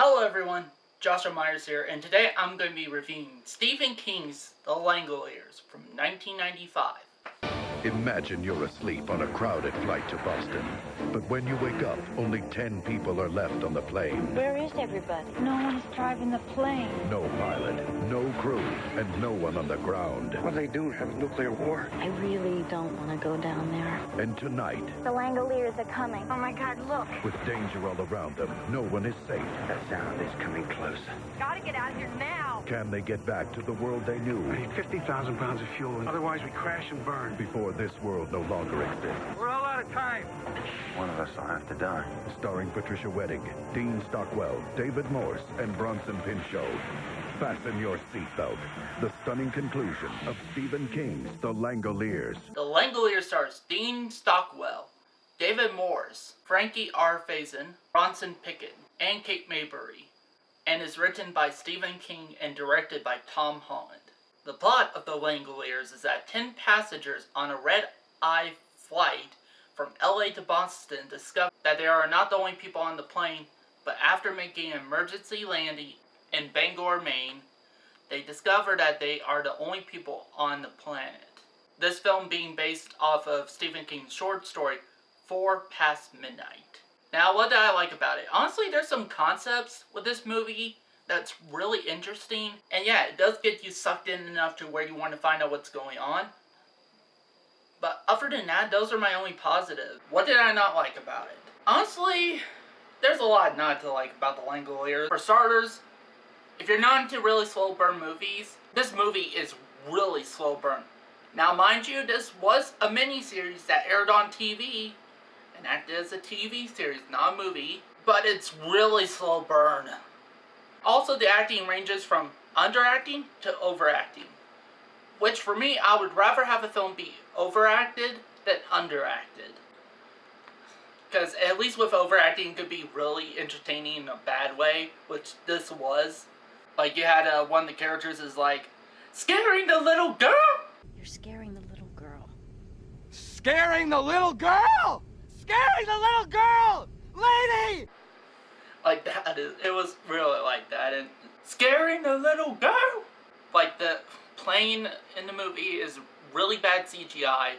Hello everyone, Joshua Myers here, and today I'm going to be reviewing Stephen King's The Langoliers from 1995. Imagine you're asleep on a crowded flight to Boston. But when you wake up, only 10 people are left on the plane. Where is everybody? No one's driving the plane. No pilot, no crew, and no one on the ground. What do they do? Have a nuclear war? I really don't want to go down there. And tonight, The Langoliers are coming. Oh my God, look. with danger all around them, no one is safe. That sound is coming closer. Gotta get out of here now. Can they get back to the world they knew I need 50,000 pounds of fuel. Otherwise, we crash and burn. before this world no longer exists? We're all out of time. One of us will have to die. Starring Patricia Wedding, Dean Stockwell, David Morse, and Bronson Pinchot. Fasten your seatbelt. The stunning conclusion of Stephen King's The Langoliers. The Langoliers stars Dean Stockwell, David Morse, Frankie R. Faison, Bronson Pickett, and Kate Mabry, and is written by Stephen King and directed by Tom Holland. The plot of The Langoliers is that 10 passengers on a red-eye flight from LA to Boston discover that they are not the only people on the plane, but after making an emergency landing in Bangor, Maine, they discover that they are the only people on the planet. This film being based off of Stephen King's short story, 4 Past Midnight. Now, what did I like about it? Honestly, there's some concepts with this movie that's really interesting. And yeah, it does get you sucked in enough to where you want to find out what's going on. But other than that, those are my only positives. What did I not like about it? Honestly, there's a lot not to like about The Langoliers. For starters, if you're not into really slow burn movies, this movie is really slow burn. Now, mind you, this was a miniseries that aired on TV and acted as a TV series, not a movie, but it's really slow burn. Also, the acting ranges from underacting to overacting, which for me, I would rather have a film be overacted than underacted. Because at least with overacting, it could be really entertaining in a bad way, which this was. Like, you had one of the characters is like, scaring the little girl! You're scaring the little girl. Scaring the little girl! Scaring the little girl! Lady! Like that, it was really like that, and scaring the little girl! Like, the plane in the movie is really bad CGI.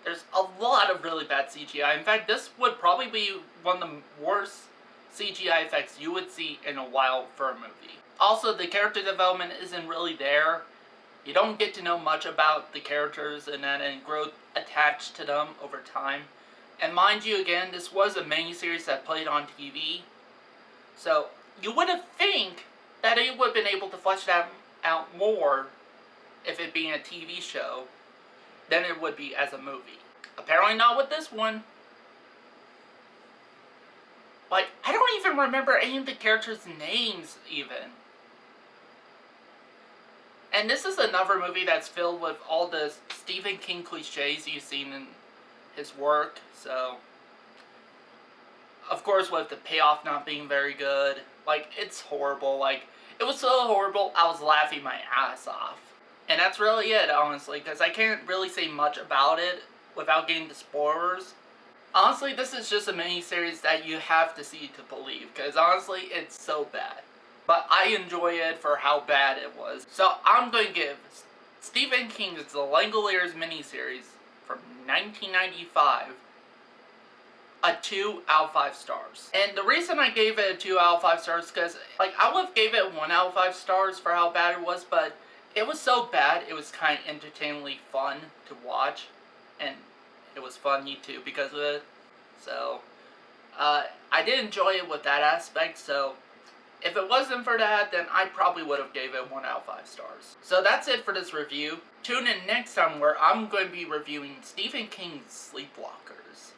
There's a lot of really bad CGI. In fact, this would probably be one of the worst CGI effects you would see in a while for a movie. Also, the character development isn't really there. You don't get to know much about the characters and grow attached to them over time. And mind you, again, this was a miniseries that played on TV. So, you would have think that it would have been able to flesh that out more if it being a TV show than it would be as a movie. Apparently not with this one. Like, I don't even remember any of the characters' names, even. And this is another movie that's filled with all the Stephen King cliches you've seen in his work, so... Of course, with the payoff not being very good. Like, it's horrible. Like, it was so horrible, I was laughing my ass off. And that's really it, honestly, because I can't really say much about it without getting to spoilers. Honestly, this is just a miniseries that you have to see to believe, because honestly, it's so bad. But I enjoy it for how bad it was. So I'm going to give Stephen King's The Langoliers miniseries from 1995 a 2 out of 5 stars. And the reason I gave it a 2 out of 5 stars is because, like, I would have gave it 1 out of 5 stars for how bad it was, but it was so bad, it was kind of entertainingly fun to watch, and it was funny too because of it. So, I did enjoy it with that aspect, so if it wasn't for that, then I probably would have gave it 1 out of 5 stars. So that's it for this review. Tune in next time where I'm going to be reviewing Stephen King's Sleepwalkers.